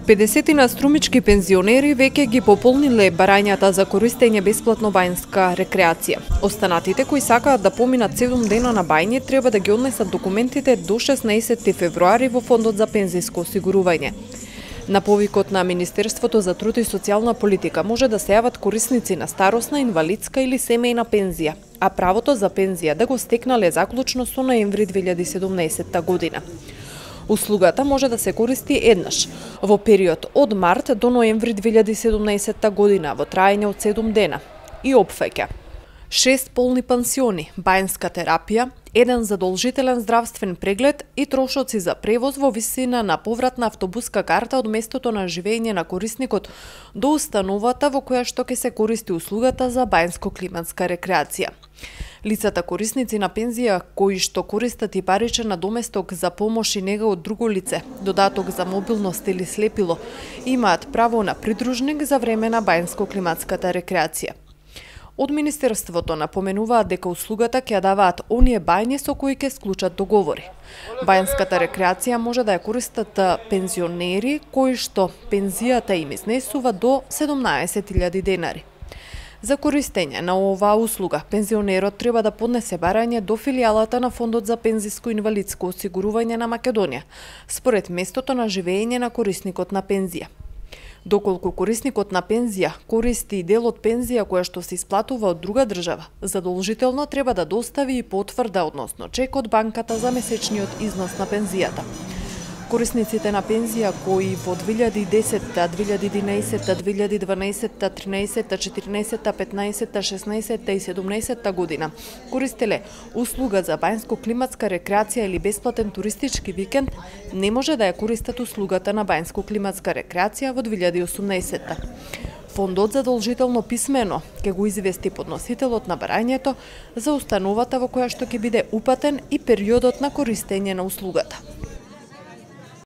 50 на струмички пензионери веќе ги пополниле барањата за користење бесплатно бањска рекреација. Останатите кои сакаат да поминат 7 дена на бање треба да ги однесат документите до 16 февруари во Фондот за пензиско осигурување. На повикот на Министерството за труд и социјална политика може да се јават корисници на старосна, инвалидска или семејна пензија, а правото за пензија да го стекнале заклучно со ноември 2017 година. Услугата може да се користи еднаш, во период од март до ноември 2017 година, во траење од 7 дена, и опфаќа 6 полни пансиони, бањска терапија, 1 задолжителен здравствен преглед и трошоци за превоз во висина на повратна автобуска карта од местото на живење на корисникот до установата во која што ќе се користи услугата за бањско-климатска рекреација. Лицата корисници на пензија кои што користат и паричен надоместок за помош и нега од друго лице, додаток за мобилност или слепило, имаат право на придружник за време на бањско-климатската рекреација. Од Министерството напоменуваат дека услугата ќе ја даваат оние бањи со кои ќе склучат договори. Бањската рекреација може да ја користат пензионери кои што пензијата им изнесува до 17.000 денари. За користење на оваа услуга, пензионерот треба да поднесе барање до филијалата на Фондот за пензиско инвалидско осигурување на Македонија, според местото на живење на корисникот на пензија. Доколку корисникот на пензија користи дел од пензија која што се исплатува од друга држава, задолжително треба да достави и потврда, односно чек од банката за месечниот износ на пензијата. Корисниците на пензија кои во 2010, 2011, 2012, 13, 14, 15, 16 и 17 година користеле услуга за бањско-климатска рекреација или бесплатен туристички викенд, не може да ја користат услугата на бањско-климатска рекреација во 2018. Фондот задолжително писмено ќе го извести подносителот на барањето за установата во која што ќе биде упатен и периодот на користење на услугата.